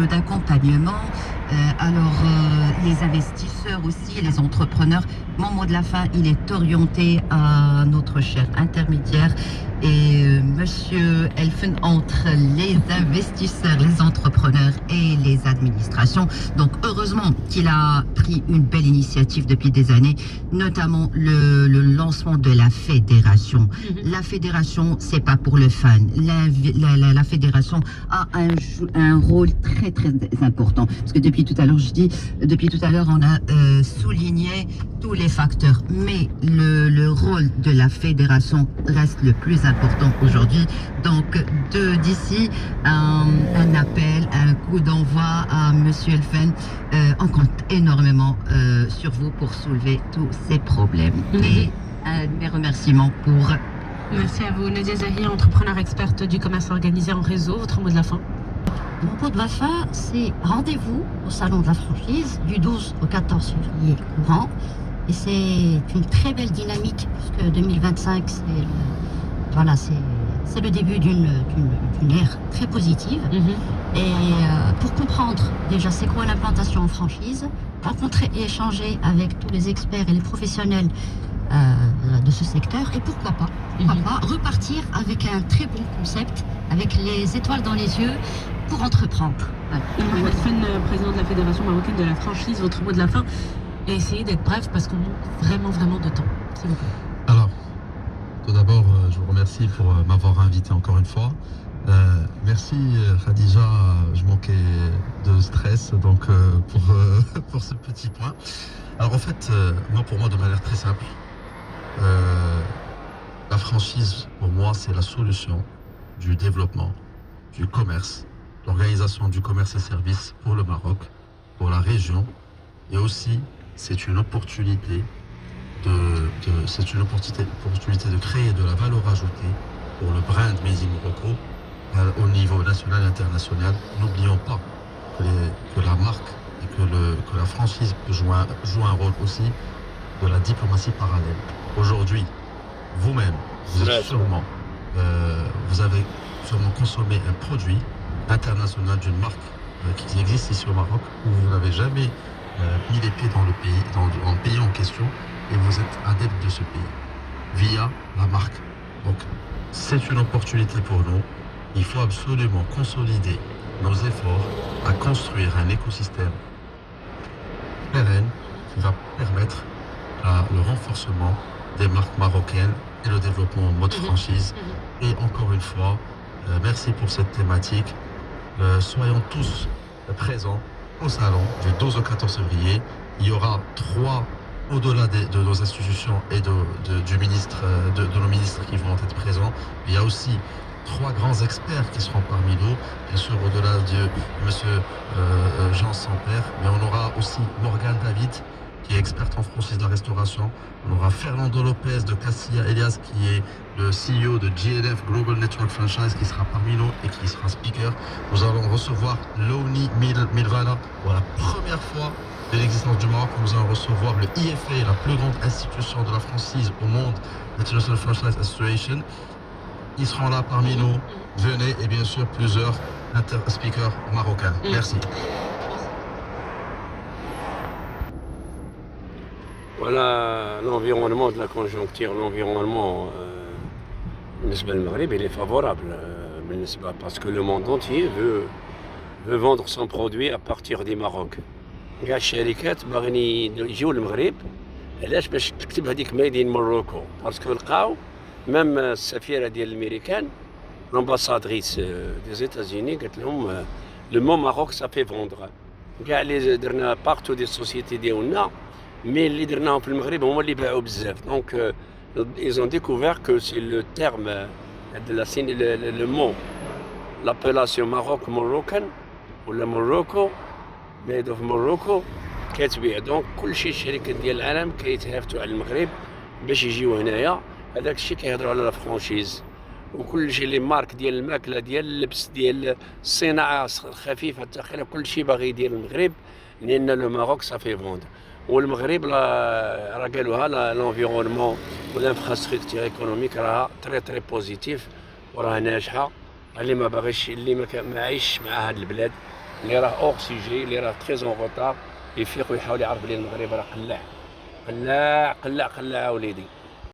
d'accompagnement. Les investisseurs aussi, les entrepreneurs. Mon mot de la fin, il est orienté à notre cher intermédiaire et Monsieur Elfen entre les investisseurs, les entrepreneurs et les administrations. Donc heureusement qu'il a pris une belle initiative depuis des années, notamment le lancement de la fédération. La fédération, c'est pas pour le fun. La fédération a un rôle très très important. Parce que depuis tout à l'heure, on a souligné tous les facteurs. Mais le rôle de la fédération reste le plus important aujourd'hui. Donc, d'ici, un appel, un coup d'envoi à Monsieur Elfen. On compte énormément sur vous pour soulever tous ces problèmes. Et mes remerciements pour... Merci à vous. Nadia Zahi, entrepreneur experte du commerce organisé en réseau. Votre mot de la fin? Mon mot de la fin, c'est rendez-vous au Salon de la franchise du 12 au 14 février courant. Et c'est une très belle dynamique puisque 2025, c'est le début d'une ère très positive. Et pour comprendre déjà c'est quoi l'implantation en franchise, rencontrer et échanger avec tous les experts et les professionnels de ce secteur et pourquoi pas repartir avec un très bon concept, avec les étoiles dans les yeux pour entreprendre. Elfen, président de la Fédération marocaine de la franchise, votre mot de la fin et essayez d'être bref parce qu'on manque vraiment de temps, s'il vous plaît. Alors, tout d'abord, je vous remercie pour m'avoir invité encore une fois. Merci Khadija, je manquais de stress donc pour ce petit point. Alors en fait, pour moi de manière très simple, la franchise pour moi c'est la solution du développement, du commerce, l'organisation du commerce et services pour le Maroc, pour la région et aussi c'est une opportunité de créer de la valeur ajoutée pour le brand Made in Morocco au niveau national et international. N'oublions pas que la marque et que la franchise joue un rôle aussi de la diplomatie parallèle. Aujourd'hui, vous-même, vous avez sûrement consommé un produit international d'une marque qui existe ici au Maroc où vous n'avez jamais mis les pieds dans le pays en question et vous êtes adepte de ce pays via la marque. Donc c'est une opportunité pour nous. Il faut absolument consolider nos efforts à construire un écosystème pérenne qui va permettre le renforcement des marques marocaines et le développement en mode franchise. Et encore une fois, merci pour cette thématique. Soyons tous présents au salon du 12 au 14 février. Il y aura au-delà de nos institutions et de nos ministres qui vont être présents, il y a aussi 3 grands experts qui seront parmi nous, bien sûr au-delà de monsieur Jean Sampère, mais on aura aussi Morgane David qui est experte en franchise de la restauration. On aura Fernando Lopez de Cassia Elias qui est le CEO de GNF Global Network Franchise qui sera parmi nous et qui sera speaker. Nous allons recevoir Loni Milvana pour la première fois de l'existence du Maroc. Nous allons recevoir le IFA, la plus grande institution de la franchise au monde, International Franchise Association. Ils seront là parmi nous. Venez et bien sûr plusieurs speakers marocains. Merci. Voilà l'environnement de la conjoncture, l'environnement بالنسبة للمغرب il est favorable parce que le monde entier veut vendre son produit à partir du Maroc. كاع الشركات باغيين يجيو للمغرب علاش باش تكتب هذيك ميد ان موروكو باسكو لقاو ميم السفيره ديال الامريكان l'ambassadrice des États-Unis قالت لهم le mot Maroc ça fait vendre. كاع اللي درنا بارتو دي السوسيتي ديالنا مي اللي درناهم في المغرب هما اللي باعوا بزاف. Donc ils ont découvert que c'est le terme de le mot l'appellation Maroc Moroccan ou le Morocco made of Morocco كتبيع. دونك كلشي الشركات ديال العالم كيتهافتوا على المغرب باش يجيو هنايا. هذاك الشيء كيهضروا على لا فرانشيز وكلشي لي مارك ديال الماكله ديال اللبس ديال الصناعه الخفيفه الثقيله كلشي باغي يدير المغرب لان لو ماروك صافي فوند. والمغرب راه قالوها لانفيرونمون والانفراستركتور ايكونوميك راها تري بوزيتيف وراها ناجحه. اللي ما باغيش اللي ما عايش مع هاد البلاد اللي راه اوكسيجي اللي راه تري اون روتار يفيق ويحاول يعرف بلي المغرب راه قلاع قلاع قلاع قلاع وليدي.